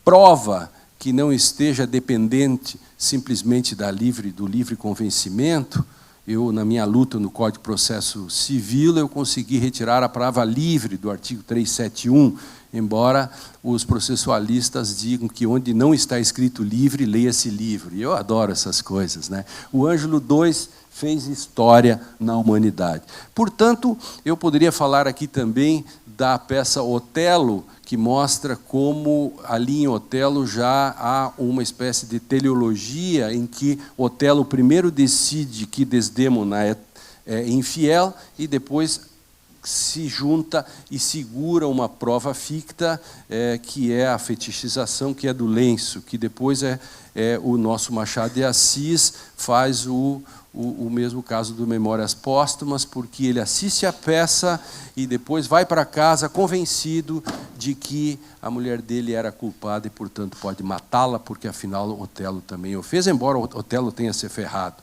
prova que não esteja dependente simplesmente do livre convencimento? Eu, na minha luta no Código de Processo Civil, eu consegui retirar a palavra livre do artigo 371, embora os processualistas digam que onde não está escrito livre, leia-se livre. Eu adoro essas coisas, né? O Ângelo II fez história na humanidade. Portanto, eu poderia falar aqui também da peça Otelo, que mostra como ali em Otelo já há uma espécie de teleologia em que Otelo primeiro decide que Desdémona é infiel e depois se junta e segura uma prova ficta, que é a fetichização, que é do lenço, que depois o nosso Machado de Assis faz o mesmo caso do Memórias Póstumas, porque ele assiste a peça e depois vai para casa convencido de que a mulher dele era culpada e, portanto, pode matá-la, porque, afinal, Otelo também o fez, embora Otelo tenha se ferrado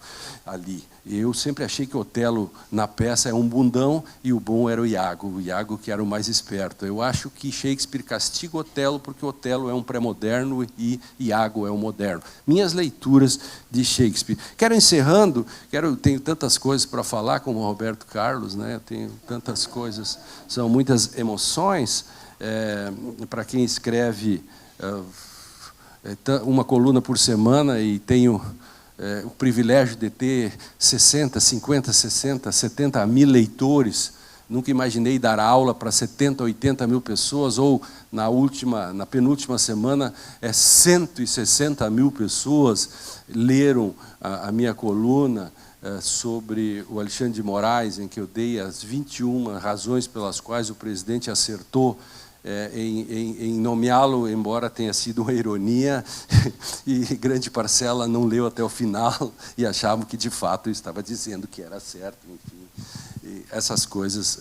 ali. Eu sempre achei que Otelo, na peça, é um bundão e o bom era o Iago que era o mais esperto. Eu acho que Shakespeare castiga Otelo porque Otelo é um pré-moderno e Iago é um moderno. Minhas leituras de Shakespeare. Quero encerrando, tenho tantas coisas para falar, como o Roberto Carlos, né? Eu tenho tantas coisas, são muitas emoções. Para quem escreve uma coluna por semana e tenho o privilégio de ter 60, 50, 60, 70 mil leitores. Nunca imaginei dar aula para 70, 80 mil pessoas, ou na penúltima semana, 160 mil pessoas leram a minha coluna. sobre o Alexandre de Moraes, em que eu dei as 21 razões pelas quais o presidente acertou em nomeá-lo, embora tenha sido uma ironia, e grande parcela não leu até o final e achavam que, de fato, eu estava dizendo que era certo. Enfim, e essas coisas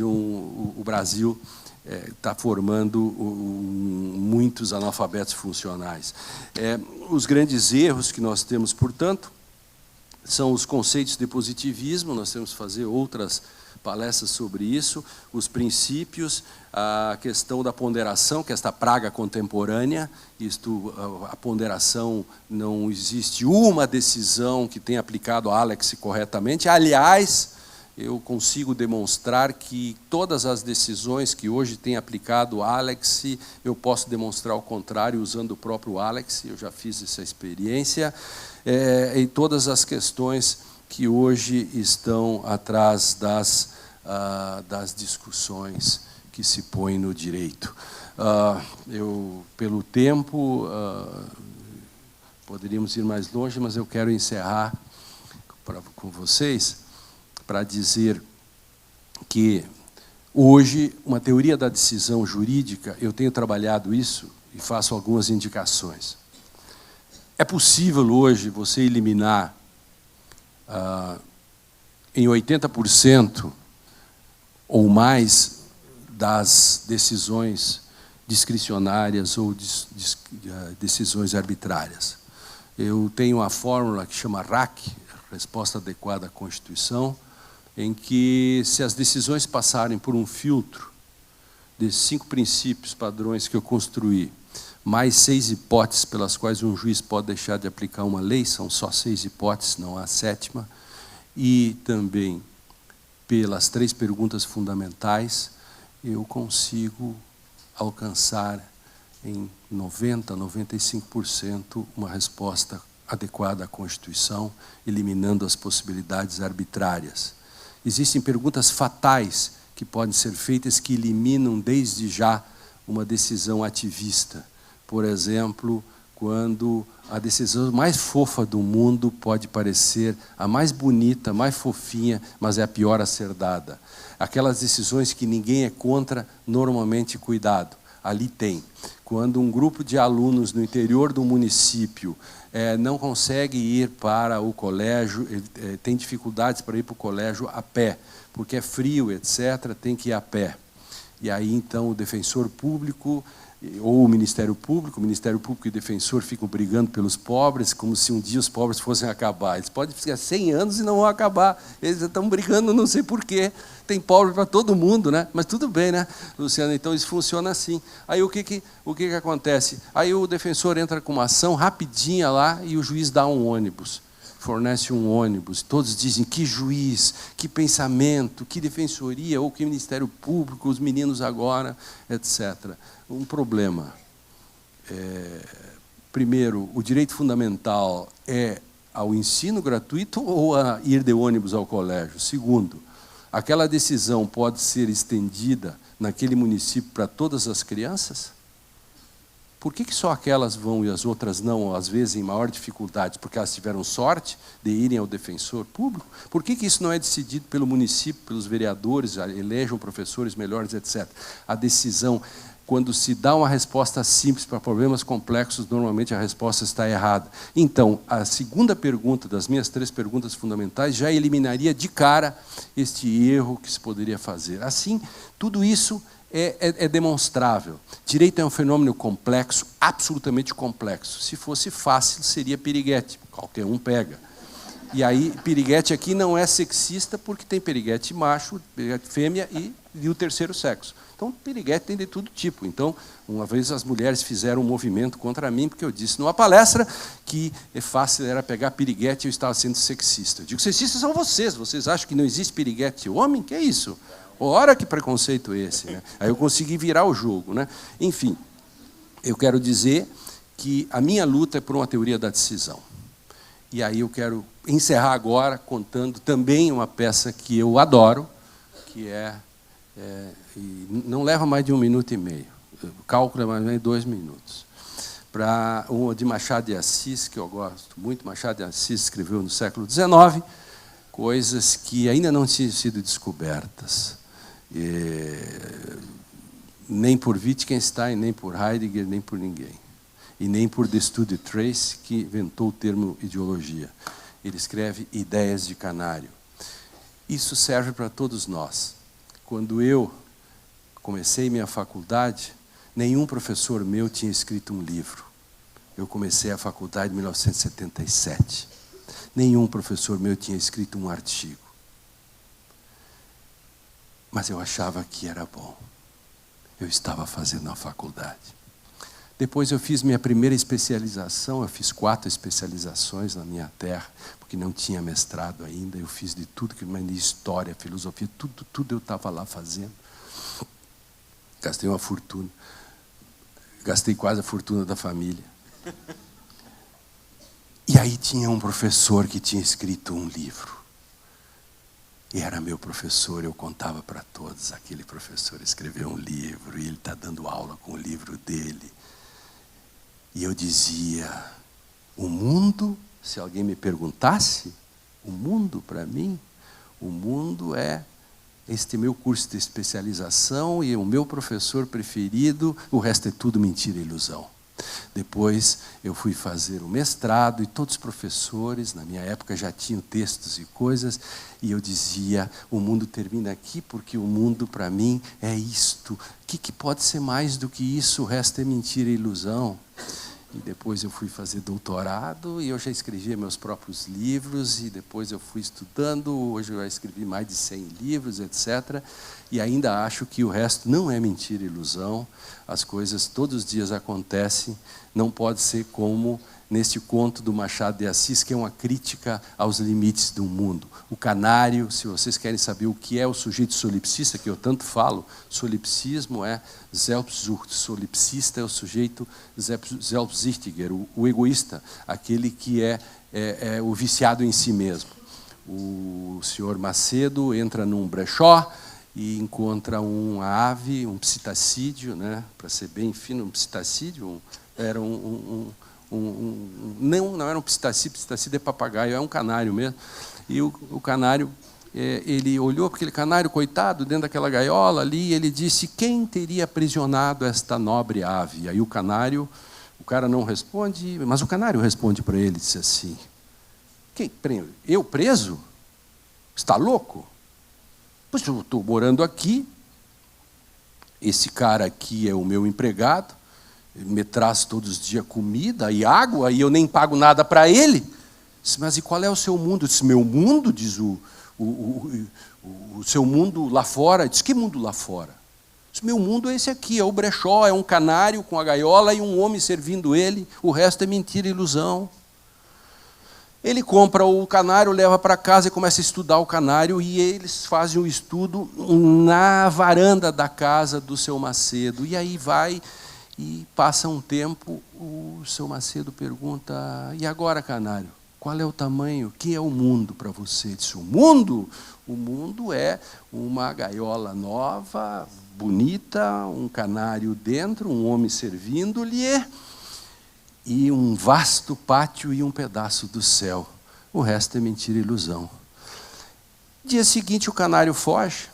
o Brasil está formando muitos analfabetos funcionais. Os grandes erros que nós temos, portanto, são os conceitos de positivismo. Nós temos que fazer outras palestras sobre isso, os princípios, a questão da ponderação, que é esta praga contemporânea. A ponderação, não existe uma decisão que tenha aplicado a Alex corretamente. Aliás, eu consigo demonstrar que todas as decisões que hoje têm aplicado a Alex, eu posso demonstrar o contrário usando o próprio Alex, eu já fiz essa experiência, em todas as questões que hoje estão atrás das discussões que se põem no direito. Pelo tempo, poderíamos ir mais longe, mas eu quero encerrar com vocês para dizer que hoje, uma teoria da decisão jurídica, eu tenho trabalhado isso e faço algumas indicações. É possível hoje você eliminar em 80% ou mais das decisões discricionárias ou decisões arbitrárias. Eu tenho uma fórmula que chama RAC, Resposta Adequada à Constituição, em que, se as decisões passarem por um filtro desses 5 princípios padrões que eu construí, mais 6 hipóteses pelas quais um juiz pode deixar de aplicar uma lei, são só 6 hipóteses, não há 7ª, e também pelas 3 perguntas fundamentais, eu consigo alcançar em 90%, 95% uma resposta adequada à Constituição, eliminando as possibilidades arbitrárias. Existem perguntas fatais que podem ser feitas que eliminam desde já uma decisão ativista. Por exemplo, quando a decisão mais fofa do mundo pode parecer a mais bonita, mais fofinha, mas é a pior a ser dada. Aquelas decisões que ninguém é contra, normalmente cuidado. Ali tem. Quando um grupo de alunos no interior do município não consegue ir para o colégio, tem dificuldades para ir para o colégio a pé, porque é frio, etc., tem que ir a pé. E aí, então, o defensor público ou o Ministério Público e o defensor ficam brigando pelos pobres, como se um dia os pobres fossem acabar. Eles podem ficar 100 anos e não vão acabar. Eles estão brigando, não sei porquê. Tem pobre para todo mundo, né? Mas tudo bem, né, Luciano? Então, isso funciona assim. Aí, o que acontece? Aí, o defensor entra com uma ação rapidinha lá e o juiz dá um ônibus. Fornece um ônibus. Todos dizem, que juiz, que pensamento, que defensoria, ou que Ministério Público, os meninos agora, etc. Um problema. Primeiro, o direito fundamental é ao ensino gratuito ou a ir de ônibus ao colégio? Segundo, aquela decisão pode ser estendida naquele município para todas as crianças? Por que só aquelas vão e as outras não, às vezes em maior dificuldade? Porque elas tiveram sorte de irem ao defensor público? Por que isso não é decidido pelo município, pelos vereadores, elejam professores melhores, etc.? A decisão, quando se dá uma resposta simples para problemas complexos, normalmente a resposta está errada. Então, a segunda pergunta das minhas 3 perguntas fundamentais já eliminaria de cara este erro que se poderia fazer. Assim, tudo isso é demonstrável. Direito é um fenômeno complexo, absolutamente complexo. Se fosse fácil, seria piriguete, qualquer um pega. E aí, piriguete aqui não é sexista, porque tem piriguete macho, piriguete fêmea e o terceiro sexo. Então, piriguete tem de todo tipo. Então, uma vez as mulheres fizeram um movimento contra mim, porque eu disse numa palestra que fácil era pegar piriguete e eu estava sendo sexista. Eu digo, sexistas são vocês acham que não existe piriguete homem? Que é isso? Ora, que preconceito esse, né? Aí eu consegui virar o jogo, né? Enfim, eu quero dizer que a minha luta é por uma teoria da decisão. E aí eu quero encerrar agora contando também uma peça que eu adoro, que e não leva mais de 1 minuto e meio. O cálculo é mais ou menos 2 minutos. para uma de Machado de Assis, que eu gosto muito. Machado de Assis escreveu no século XIX coisas que ainda não tinham sido descobertas, nem por Wittgenstein, nem por Heidegger, nem por ninguém, e nem por de Study-Trace, que inventou o termo ideologia. Ele escreve Ideias de Canário. Isso serve para todos nós. Quando eu comecei minha faculdade, nenhum professor meu tinha escrito um livro. Eu comecei a faculdade em 1977. Nenhum professor meu tinha escrito um artigo. Mas eu achava que era bom. Eu estava fazendo a faculdade. Depois eu fiz minha primeira especialização, eu fiz 4 especializações na minha terra, porque não tinha mestrado ainda. Eu fiz de tudo, história, filosofia, tudo eu estava lá fazendo. Gastei uma fortuna. Gastei quase a fortuna da família. E aí tinha um professor que tinha escrito um livro. E era meu professor, eu contava para todos. Aquele professor escreveu um livro e ele está dando aula com o livro dele. E eu dizia, o mundo, se alguém me perguntasse, o mundo para mim, o mundo é este meu curso de especialização e o meu professor preferido, o resto é tudo mentira e ilusão. Depois eu fui fazer o mestrado e todos os professores, na minha época, já tinham textos e coisas, e eu dizia, o mundo termina aqui porque o mundo para mim é isto. O que pode ser mais do que isso? O resto é mentira e ilusão. E depois eu fui fazer doutorado e eu já escrevia meus próprios livros e depois eu fui estudando, hoje eu já escrevi mais de 100 livros, etc. E ainda acho que o resto não é mentira e ilusão, as coisas todos os dias acontecem, não pode ser como neste conto do Machado de Assis, que é uma crítica aos limites do mundo. O canário, se vocês querem saber o que é o sujeito solipsista, que eu tanto falo, solipsismo é Selbstsucht, solipsista é o sujeito Selbstsüchtiger, o egoísta, aquele que é o viciado em si mesmo. O senhor Macedo entra num brechó e encontra uma ave, um psitacídeo, né? Para ser bem fino, um psitacídeo, era não era um psitacídeo é papagaio, é um canário mesmo. E o canário, ele olhou para aquele canário, coitado, dentro daquela gaiola ali, e ele disse, quem teria aprisionado esta nobre ave? E aí o cara não responde, mas o canário responde para ele, disse assim, quem prende? Eu preso? Está louco? Pois eu estou morando aqui, esse cara aqui é o meu empregado, ele me traz todos os dias comida e água, e eu nem pago nada para ele. Disse, mas e qual é o seu mundo? Eu disse, meu mundo, diz o seu mundo lá fora. Eu disse, que mundo lá fora? Eu disse, meu mundo é esse aqui, é o brechó, é um canário com a gaiola e um homem servindo ele, o resto é mentira e ilusão. Ele compra o canário, leva para casa e começa a estudar o canário, e eles fazem um estudo na varanda da casa do seu Macedo. E aí vai, e passa um tempo, o seu Macedo pergunta, e agora, canário, qual é o tamanho, o que é o mundo para você? Ele disse, o mundo é uma gaiola nova, bonita, um canário dentro, um homem servindo-lhe, e um vasto pátio e um pedaço do céu. O resto é mentira e ilusão. Dia seguinte o canário foge.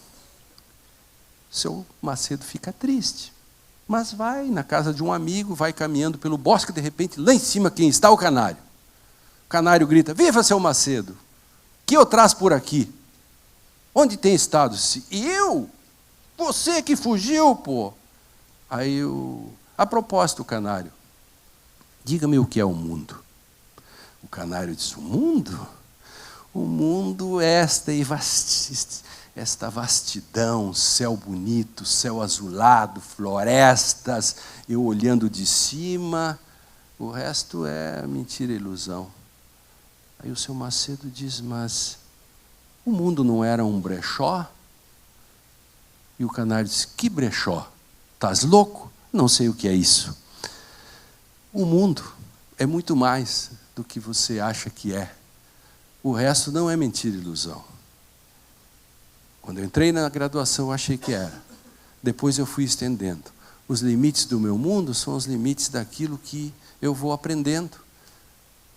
Seu Macedo fica triste. Mas vai na casa de um amigo, vai caminhando pelo bosque, de repente, lá em cima quem está? O canário. O canário grita, viva, seu Macedo! Que eu traz por aqui? Onde tem estado? Eu? Você que fugiu, pô! Aí a propósito, o canário, diga-me o que é o mundo. O canário disse, o mundo? O mundo é esta vastidão, céu bonito, céu azulado, florestas, eu olhando de cima, o resto é mentira e ilusão. Aí o seu Macedo diz, mas o mundo não era um brechó? E o canário diz, que brechó? Estás louco? Não sei o que é isso. O mundo é muito mais do que você acha que é. O resto não é mentira e ilusão. Quando eu entrei na graduação, eu achei que era. Depois eu fui estendendo. Os limites do meu mundo são os limites daquilo que eu vou aprendendo.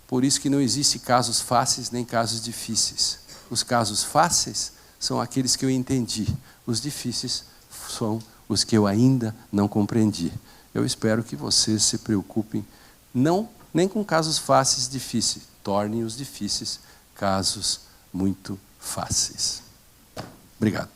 Por isso que não existe casos fáceis nem casos difíceis. Os casos fáceis são aqueles que eu entendi. Os difíceis são os que eu ainda não compreendi. Eu espero que vocês se preocupem, nem com casos fáceis e difíceis. Tornem os difíceis casos muito fáceis. Obrigado.